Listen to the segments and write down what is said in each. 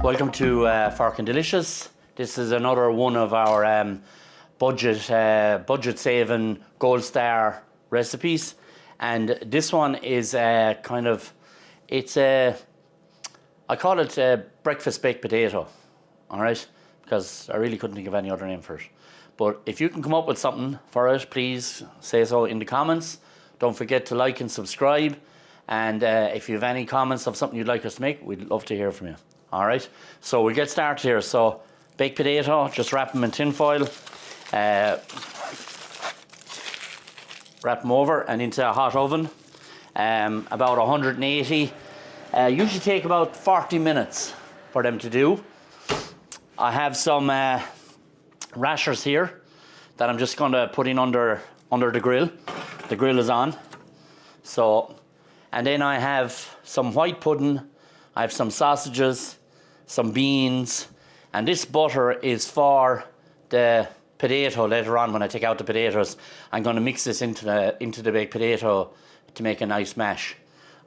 Welcome to Forkin Delicious. This is another one of our budget saving gold star recipes, and this one is I call it a breakfast baked potato, all right, because I really couldn't think of any other name for it. But if you can come up with something for it, please say so in the comments. Don't forget to like and subscribe, and if you have any comments of something you'd like us to make, we'd love to hear from you. All right, so we'll get started here. So baked potato, just wrap them in tin foil, wrap them over and into a hot oven, about 180. Usually take about 40 minutes for them to do. I have some rashers here that I'm just going to put in under the grill. The grill is on. So, and then I have some white pudding, I have some sausages, some beans, and this butter is for the potato later on when I take out the potatoes. I'm going to mix this into the baked potato to make a nice mash.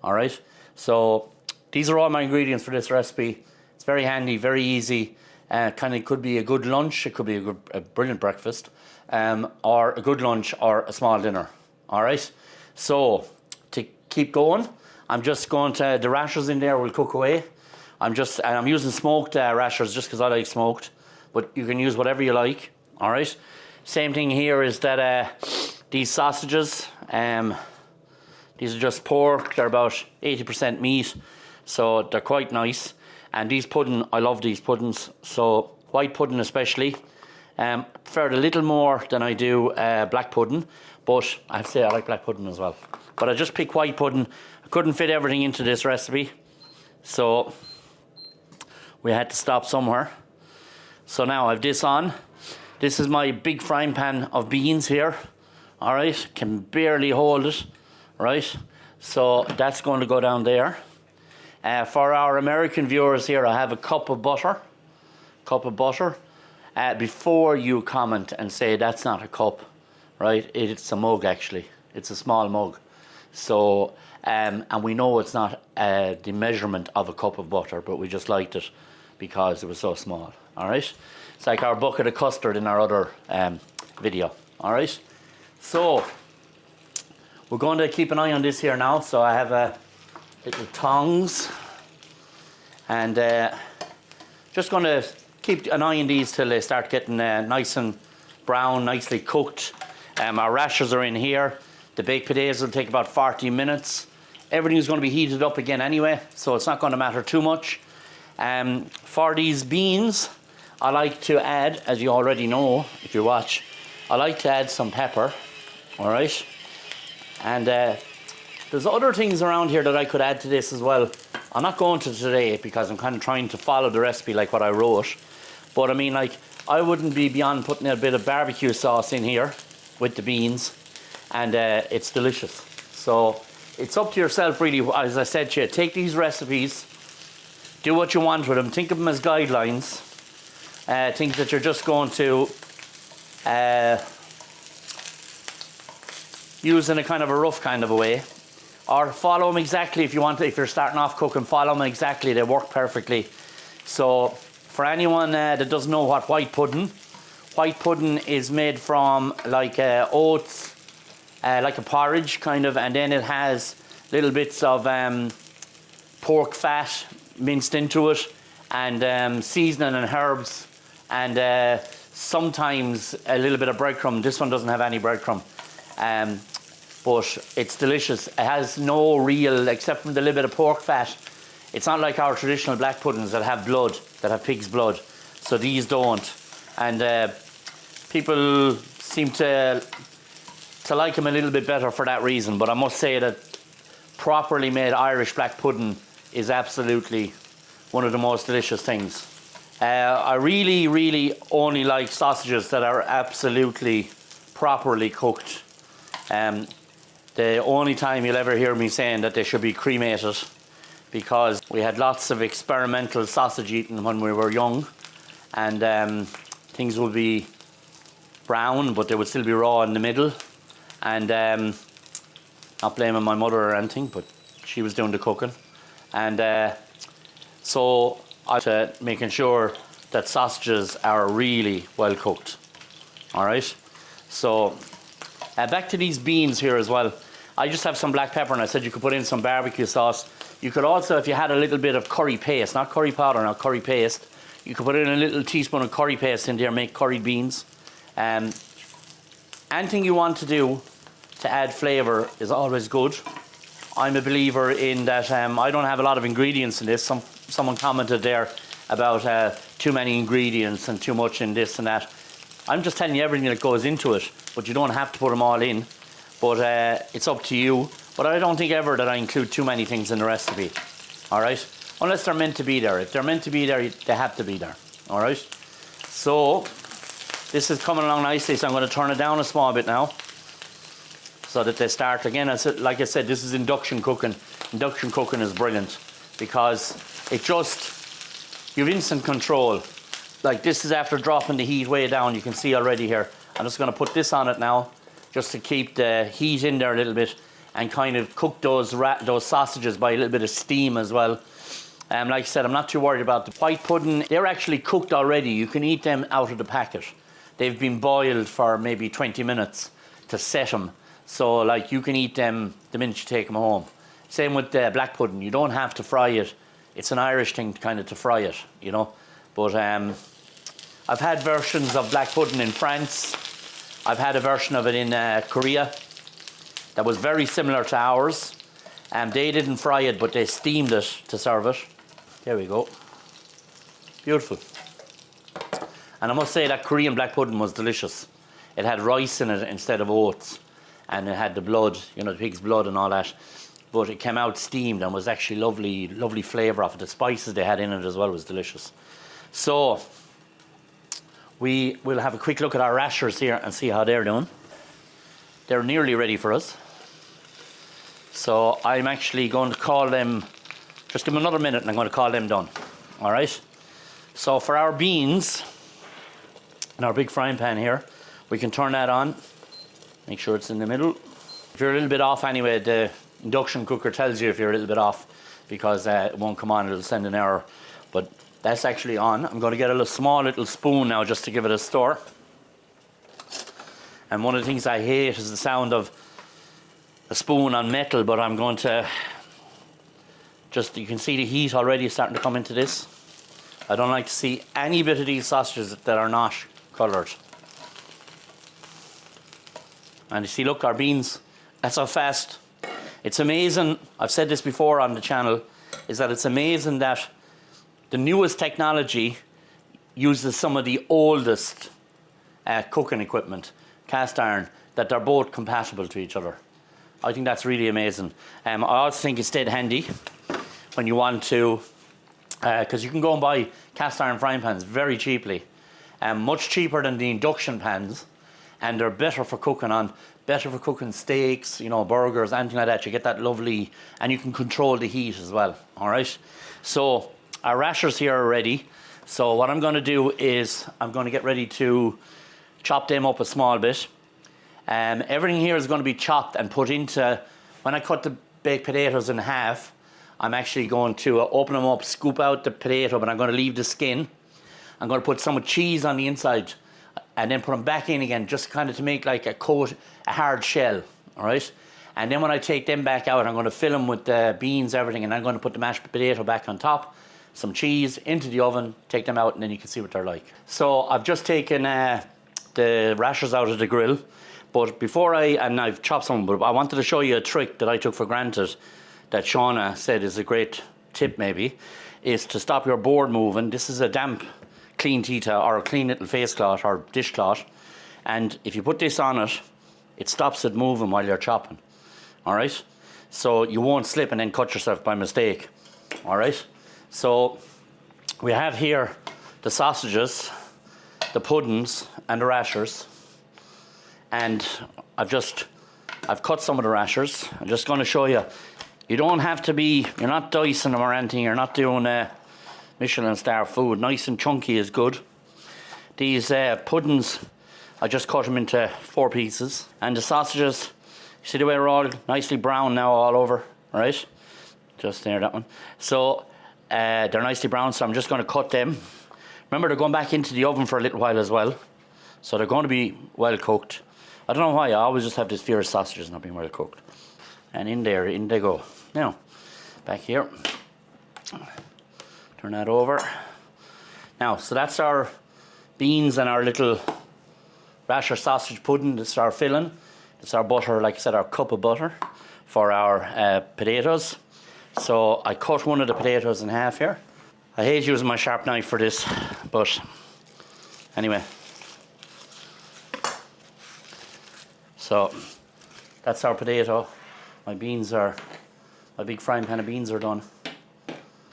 All right, so these are all my ingredients for this recipe. It's very handy, very easy. Kind of could be a good lunch, it could be a brilliant breakfast, or a good lunch or a small dinner. All right, so to keep going, I'm just going to, the rashers in there will cook away. I'm using smoked rashers just because I like smoked, but you can use whatever you like. All right, same thing here is that these sausages, these are just pork. They're about 80% meat, so they're quite nice. And these pudding, I love these puddings. So white pudding especially, prefer it a little more than I do black pudding, but I have to say I like black pudding as well. But I just picked white pudding. I couldn't fit everything into this recipe, so we had to stop somewhere. So now I have this on. This is my big frying pan of beans here. All right, can barely hold it, right? So that's going to go down there. For our American viewers here, I have a cup of butter. Before you comment and say that's not a cup, right? It's a mug actually. It's a small mug. So, and we know it's not the measurement of a cup of butter, but we just liked it because it was so small. All right, it's like our bucket of custard in our other video. All right, so we're going to keep an eye on this here now. So I have little tongs, and just going to keep an eye on these till they start getting nice and brown, nicely cooked. Our rashers are in here. The baked potatoes will take about 40 minutes. Everything's going to be heated up again anyway, so it's not going to matter too much. For these beans, I like to add, as you already know if you watch, I like to add some pepper. All right, and there's other things around here that I could add to this as well. I'm not going to today because I'm kind of trying to follow the recipe like what I wrote. But I mean, like, I wouldn't be beyond putting a bit of barbecue sauce in here with the beans, and it's delicious. So it's up to yourself really. As I said to you, take these recipes, do what you want with them. Think of them as guidelines. Things that you're just going to use in a kind of a rough kind of a way. Or follow them exactly if you want to. If you're starting off cooking, follow them exactly. They work perfectly. So for anyone that doesn't know what white pudding is made from, like oats, like a porridge kind of, and then it has little bits of pork fat minced into it, and seasoning and herbs, and sometimes a little bit of breadcrumb. This one doesn't have any breadcrumb. But it's delicious. It has no real, except from the little bit of pork fat. It's not like our traditional black puddings that have blood, that have pig's blood. So these don't. And people seem to like them a little bit better for that reason. But I must say that properly made Irish black pudding is absolutely one of the most delicious things. I really, really only like sausages that are absolutely properly cooked. The only time you'll ever hear me saying that they should be cremated, because we had lots of experimental sausage eating when we were young, and things would be brown but they would still be raw in the middle, and not blaming my mother or anything, but she was doing the cooking, and so making sure that sausages are really well cooked. All right. So back to these beans here as well. I just have some black pepper, and I said you could put in some barbecue sauce. You could also, if you had a little bit of curry paste, not curry powder, not curry paste, you could put in a little teaspoon of curry paste in there, make curried beans. Anything you want to do to add flavour is always good. I'm a believer in that. I don't have a lot of ingredients in this. Someone commented there about too many ingredients and too much in this and that. I'm just telling you everything that goes into it, but you don't have to put them all in. But it's up to you. But I don't think ever that I include too many things in the recipe. All right? Unless they're meant to be there. If they're meant to be there, they have to be there. All right? So this is coming along nicely, so I'm going to turn it down a small bit now, so that they start again. Like I said, this is induction cooking. Induction cooking is brilliant because it just, you have instant control. Like this is after dropping the heat way down. You can see already here. I'm just going to put this on it now, just to keep the heat in there a little bit and kind of cook those sausages by a little bit of steam as well. Like I said, I'm not too worried about the white pudding. They're actually cooked already. You can eat them out of the packet. They've been boiled for maybe 20 minutes to set them. So like you can eat them the minute you take them home. Same with the black pudding. You don't have to fry it. It's an Irish thing kind of to fry it, you know. But I've had versions of black pudding in France. I've had a version of it in Korea that was very similar to ours. They didn't fry it, but they steamed it to serve it. There we go. Beautiful. And I must say that Korean black pudding was delicious. It had rice in it instead of oats. And it had the blood, you know, the pig's blood and all that. But it came out steamed and was actually lovely, lovely flavour of it. The spices they had in it as well was delicious. So we will have a quick look at our rashers here and see how they're doing. They're nearly ready for us. So I'm actually going to call them, just give them another minute and I'm going to call them done. All right. So for our beans, in our big frying pan here, we can turn that on. Make sure it's in the middle. If you're a little bit off anyway, the induction cooker tells you if you're a little bit off, because it won't come on, it'll send an error. But that's actually on. I'm going to get a small little spoon now just to give it a stir. And one of the things I hate is the sound of a spoon on metal, but I'm going to just, you can see the heat already starting to come into this. I don't like to see any bit of these sausages that are not coloured. And you see, look, our beans, that's how fast. It's amazing, I've said this before on the channel, is that it's amazing that the newest technology uses some of the oldest cooking equipment, cast iron, that they're both compatible to each other. I think that's really amazing. I also think it's dead handy when you want to, because you can go and buy cast iron frying pans very cheaply, much cheaper than the induction pans, and they're better for cooking steaks, you know, burgers, anything like that. You get that lovely, and you can control the heat as well. All right. So our rashers here are ready. So what I'm going to do is I'm going to get ready to chop them up a small bit. Everything here is going to be chopped and put into, when I cut the baked potatoes in half, I'm actually going to open them up, scoop out the potato, but I'm going to leave the skin. I'm going to put some cheese on the inside and then put them back in again, just kind of to make like a coat, a hard shell, all right? And then when I take them back out, I'm going to fill them with the beans, everything, and I'm going to put the mashed potato back on top, some cheese into the oven, take them out, and then you can see what they're like. So I've just taken the rashers out of the grill, but before I've chopped some, but I wanted to show you a trick that I took for granted that Shauna said is a great tip maybe, is to stop your board moving. This is a damp clean tea towel or a clean little face cloth or dishcloth, and if you put this on it, it stops it moving while you're chopping. All right, so you won't slip and then cut yourself by mistake. All right, so we have here the sausages, the puddings, and the rashers, and I've cut some of the rashers. I'm just going to show you. You don't have to be, you're not dicing them or anything. You're not doing Michelin star food. Nice and chunky is good. These puddings, I just cut them into 4 pieces. And the sausages, you see the way they're all nicely brown now all over, right? Just there, that one. So They're nicely brown, so I'm just going to cut them. Remember, they're going back into the oven for a little while as well. So they're going to be well cooked. I don't know why, I always just have this fear of sausages not being well cooked. And in there, in they go. Now, back here. Turn that over. Now, so that's our beans and our little rasher sausage pudding. This is our filling. This is our butter, like I said, our cup of butter for our potatoes. So I cut one of the potatoes in half here. I hate using my sharp knife for this, but anyway. So that's our potato. My beans are, my big frying pan of beans are done.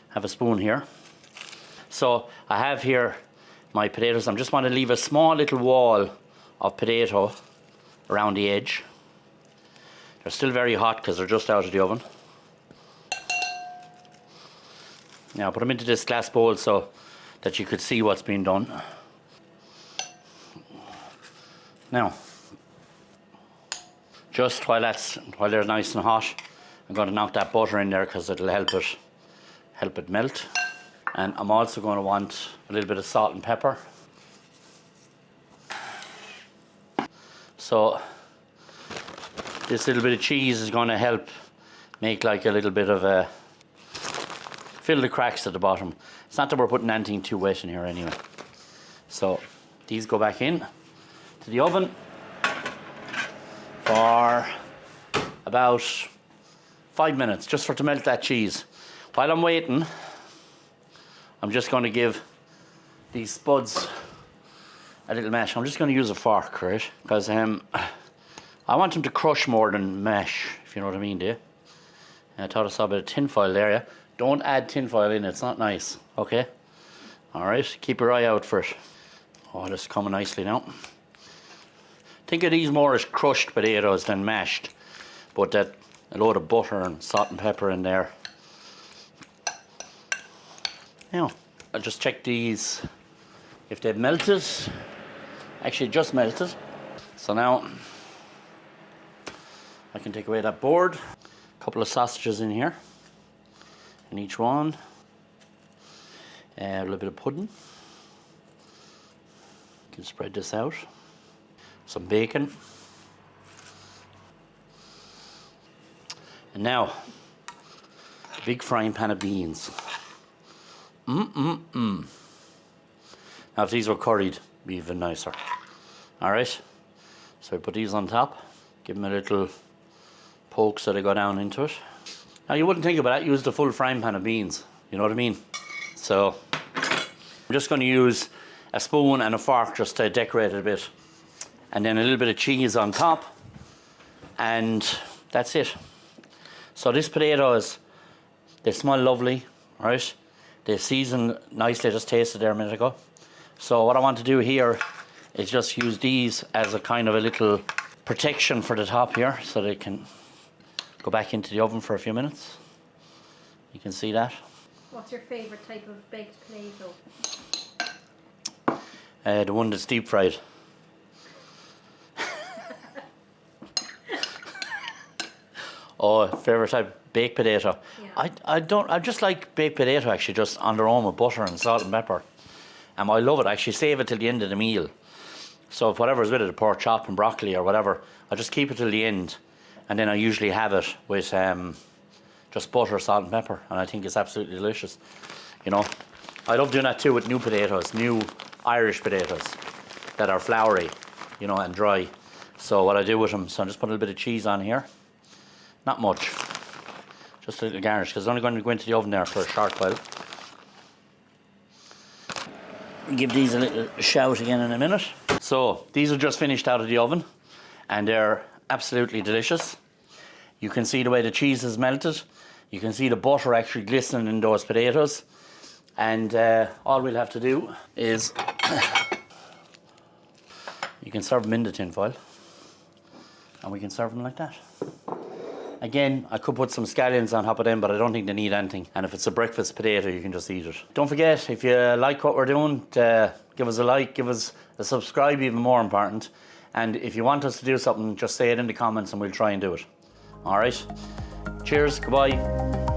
Have a spoon here. So I have here my potatoes. I just want to leave a small little wall of potato around the edge. They're still very hot because they're just out of the oven. Now put them into this glass bowl so that you could see what's being done. Now, just while they're nice and hot, I'm going to knock that butter in there because it'll help it melt. And I'm also going to want a little bit of salt and pepper. So this little bit of cheese is going to help make like a little bit of a, fill the cracks at the bottom. It's not that we're putting anything too wet in here anyway. So these go back in to the oven for about 5 minutes, just to melt that cheese. While I'm waiting, I'm just going to give these spuds a little mash. I'm just going to use a fork, right? Because I want them to crush more than mash, if you know what I mean, do you? I thought I saw a bit of tinfoil there, yeah? Don't add tinfoil in, it's not nice, okay? Alright, keep your eye out for it. Oh, this is coming nicely now. Think of these more as crushed potatoes than mashed, but that a load of butter and salt and pepper in there. Now, I'll just check these if they've melted. Actually, just melted. So now I can take away that board. A couple of sausages in here, in each one. A little bit of pudding. You can spread this out. Some bacon. And now, a big frying pan of beans. Now if these were curried, it'd be even nicer. Alright, so I put these on top, give them a little poke so they go down into it. Now you wouldn't think about that, use the full frying pan of beans, you know what I mean? So, I'm just going to use a spoon and a fork just to decorate it a bit. And then a little bit of cheese on top, and that's it. So these potatoes, they smell lovely, right? They season nicely, I just tasted there a minute ago. So what I want to do here is just use these as a kind of a little protection for the top here, so they can go back into the oven for a few minutes. You can see that. What's your favourite type of baked potato? The one that's deep fried. Oh, favourite type of baked potato. Yeah. I just like baked potato actually, just on their own with butter and salt and pepper. And I love it, I actually save it till the end of the meal. So if whatever's with it, a pork chop and broccoli or whatever, I just keep it till the end. And then I usually have it with just butter, salt and pepper. And I think it's absolutely delicious. You know, I love doing that too with new potatoes, new Irish potatoes that are floury, you know, and dry. So what I do with them, so I just put a little bit of cheese on here. Not much, just a little garnish, because it's only going to go into the oven there for a short while. Give these a little shout again in a minute. So these are just finished out of the oven, and they're absolutely delicious. You can see the way the cheese is melted. You can see the butter actually glistening in those potatoes. And all we'll have to do is, you can serve them in the tinfoil, and we can serve them like that. Again, I could put some scallions on top of them, but I don't think they need anything. And if it's a breakfast potato, you can just eat it. Don't forget, if you like what we're doing, give us a like, give us a subscribe, even more important. And if you want us to do something, just say it in the comments and we'll try and do it. All right? Cheers, goodbye.